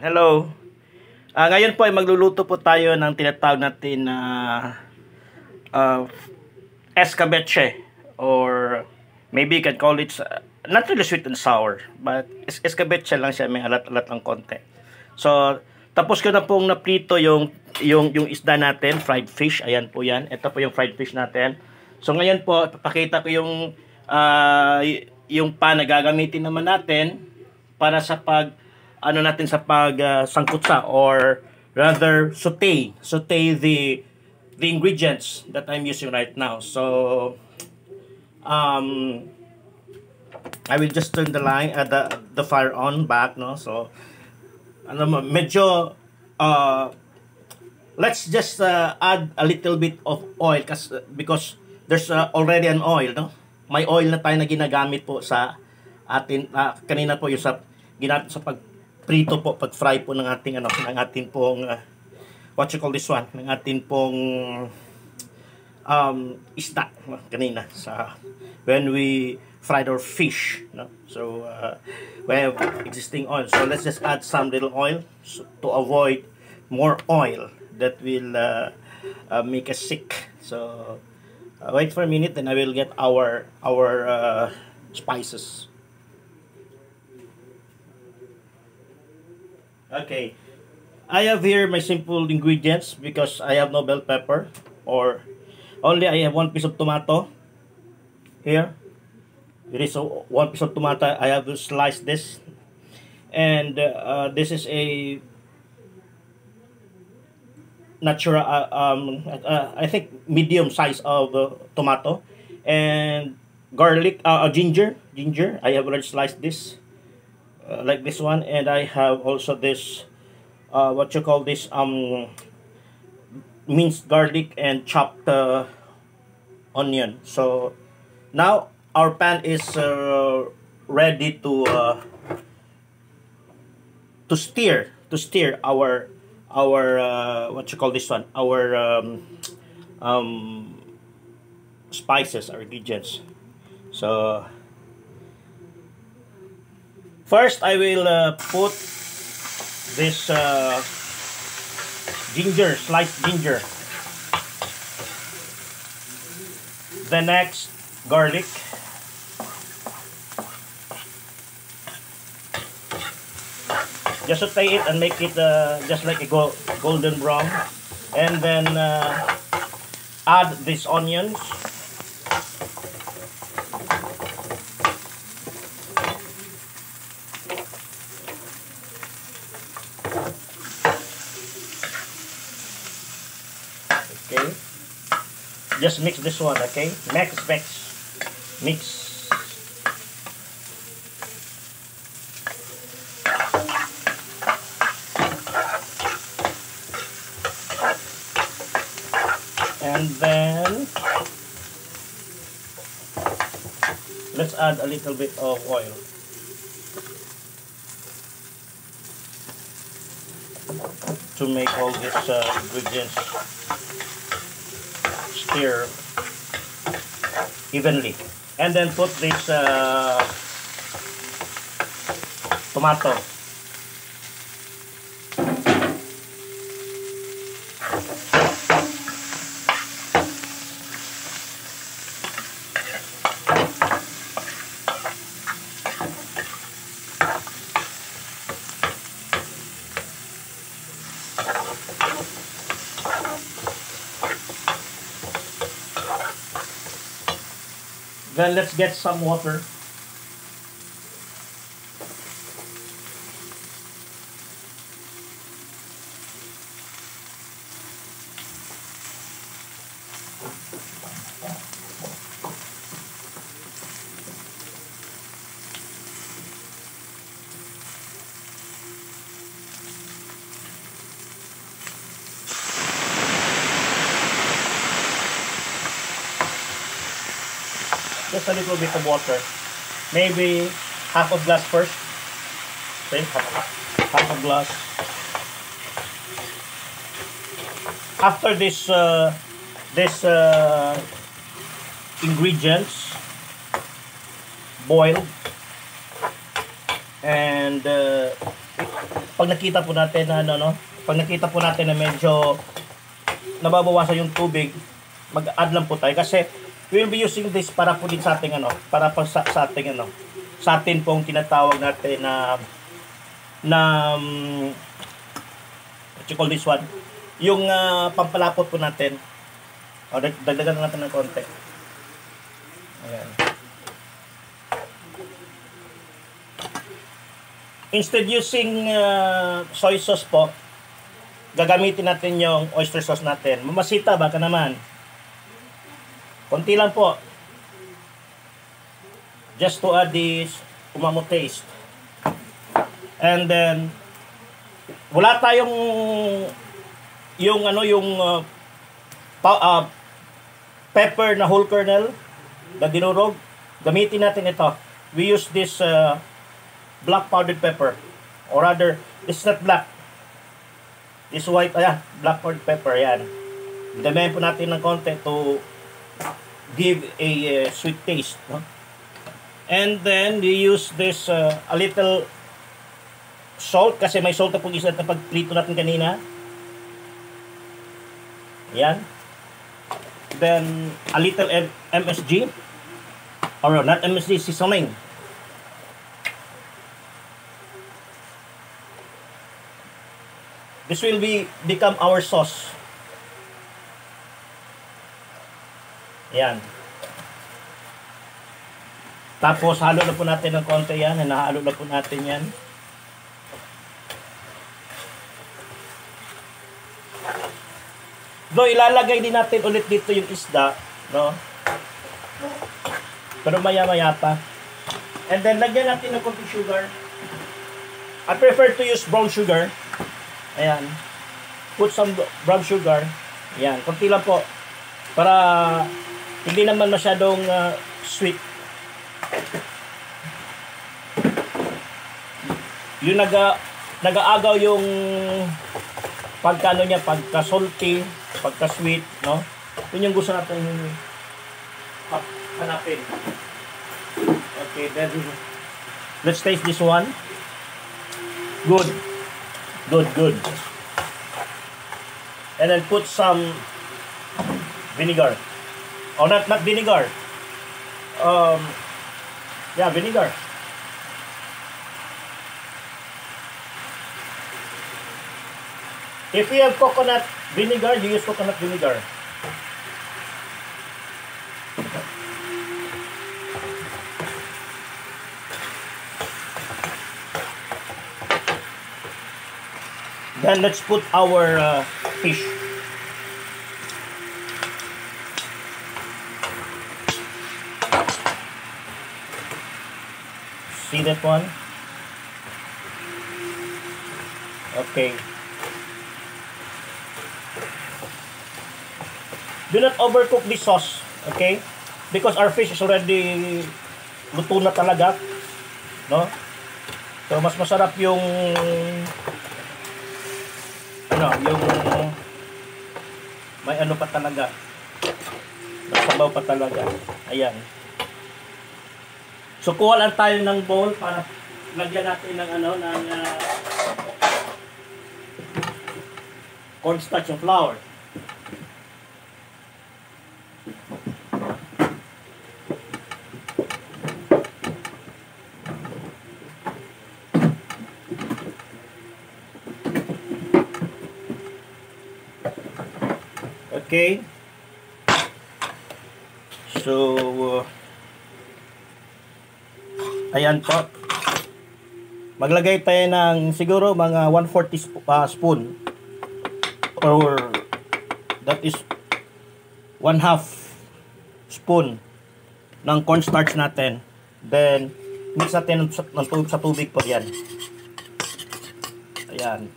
Hello. Ngayon po ay magluluto po tayo ng tinatawag natin na uh, escabeche, or maybe you can call it not really sweet and sour, but escabeche lang siya, may alat-alat ang konti. So, tapos ko na pong naprito yung isda natin, fried fish. Ayan po yan. Ito po yung fried fish natin. So, ngayon po, papakita ko yung pan na gagamitin naman natin para sa natin sa sangkutsa, or rather saute the ingredients that I'm using right now. So I will just turn the line at the fire on back, no. So medyo let's just add a little bit of oil because there's already an oil, no. May oil na tayo na ginagamit po sa atin kanina po, yung sa ginamit sa prito po, pag-fry po ng ating ng ating pong what you call this one, ng ating pong isda kanina sa when we fried our fish, no? So we have existing oil, so let's just add some little oil to avoid more oil that will make us sick. So wait for a minute, then I will get our spices. Okay, I have here my simple ingredients because I have no bell pepper, or only I have one piece of tomato. Here, it is one piece of tomato. I have to slice this, and this is a natural, I think medium size of tomato, and garlic, ginger. I have already sliced this. Like this one, and I have also this what you call this minced garlic and chopped onion. So now our pan is ready to stir our what you call this one, our spices, our ingredients. So first, I will put this ginger, sliced ginger. The next, garlic. Just saute it and make it just like a golden brown. And then add these onions. Okay, just mix this one. Okay, mix. And then let's add a little bit of oil. To make all these ingredients stir evenly, and then put this tomato. Then let's get some water. Just a little bit of water, maybe half a glass first. Okay, half a glass. After this ingredients boiled, and pag nakita po natin na pag nakita po natin na medyo nababawasan yung tubig, mag-add lang po tayo kasi we will be using this para po din sa ating para pa sa ating sa atin pong tinatawag natin what you call this one? Yung pampalapot po natin. O, dagdagan natin ng konti. Ayan. Instead using soy sauce po, gagamitin natin yung oyster sauce natin. Mamasita, baka naman. Konti lang po. Just to add this umamo taste. And then, wala tayong yung pepper na whole kernel na dinurog. Gamitin natin ito. We use this black powdered pepper, or rather, it's not black. This white, black powdered pepper, yan. Damihan po natin ng konti to give a sweet taste, no? And then we use this a little salt, kasi may salt na po isa na pagprito natin kanina. Yan. Then a little MSG, or not MSG, seasoning. This will become our sauce. Yan. Tapos halo na po natin ng konti yan. Nahalo na po natin yan. Though ilalagay din natin ulit dito yung isda, no? Pero maya-maya pa. And then lagyan natin ng konti sugar. I prefer to use brown sugar. Ayan. Put some brown sugar. Ayan, konti lang po. Para hindi naman masyadong sweet. Yung nag-aagaw yung pagkano niya, pagka-salty, pagka-sweet, no? Yun yung gusto natin hanapin. Okay, then let's taste this one. Good. Good. And then put some vinegar. Oh, not vinegar. Vinegar. If you have coconut vinegar, you use coconut vinegar. Then let's put our fish. See that one? Okay. Do not overcook this sauce, okay? Because our fish is already luto na talaga, no? So mas masarap yung may pa talaga. Masabaw pa talaga. Ayan. So kuha lang tayo ng bowl para lagyan natin ng cornstarch and flour. Okay. So ayan po. Maglagay tayo ng siguro mga 1/4 spoon, or that is 1/2 spoon ng cornstarch natin. Then mix natin sa tubig po yan. Ayan.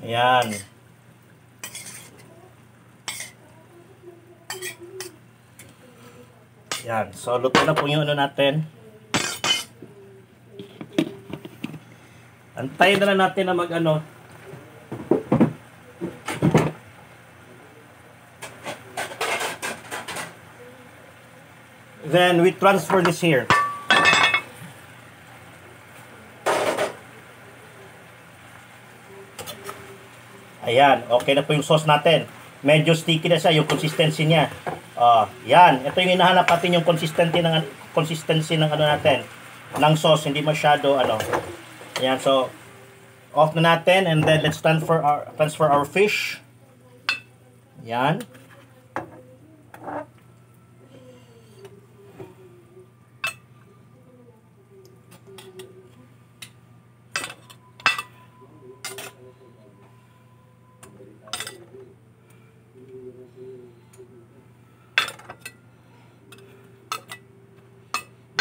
Ayan. Yan. So, luto na po yung ano natin. Antayin na lang natin na mag-ano. Then, we transfer this here. Ayan. Okay na po yung sauce natin. Medyo sticky na siya, yung consistency niya. Yan. Ito yung hinahanap natin, yung consistency ng ano natin. Ng sauce. Hindi masyado, ano. Ayan. So, off na natin. And then, let's transfer our fish. Yan.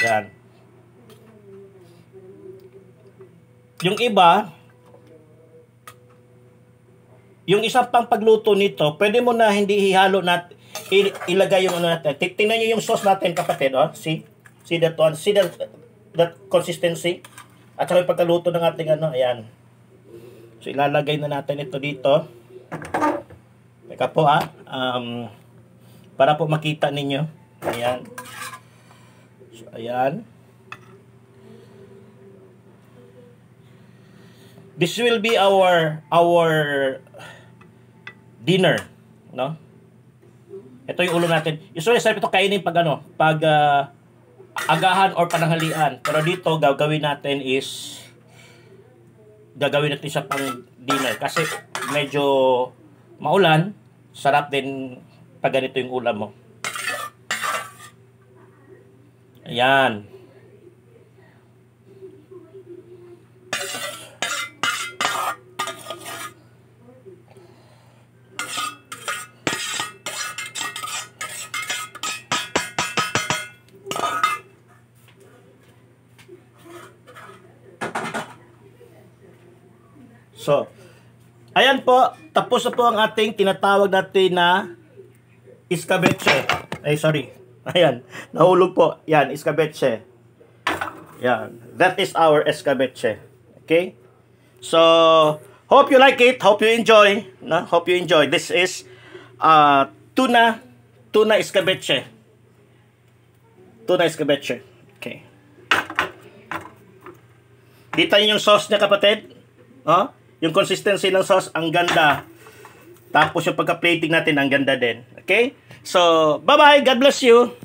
Yan. Yung iba, yung isang pang pagluto nito, pwede mo na hindi ihalo ilagay yung ano natin. Tingnan niyo yung sauce natin, kapatid, oh. See that one? See that consistency? At saka yung pagkaluto ng ating ano, ayan. So ilalagay na natin ito dito. Teka po, para po makita ninyo. Ayan. So, ayan. This will be our dinner, no? Ito yung ulo natin. Usually, sarap ito kainin pag ano, pag agahan or pananghalian. Pero dito, gagawin natin siya pang dinner. Kasi medyo maulan, sarap din pag ganito yung ulam mo. Ayan. So, ayan po, tapos na po ang ating tinatawag natin na escabeche. Ay, sorry. Ayan, nahulog po. Yan, escabeche. Yan, that is our escabeche. Okay? So, hope you like it. Hope you enjoy. No? Hope you enjoy. This is tuna escabeche. Tuna escabeche. Okay. Kita niyo yung sauce niya, kapatid? Oh? Yung consistency ng sauce, ang ganda. Tapos yung pagka-plating natin, ang ganda din. Okay? So, bye-bye. God bless you.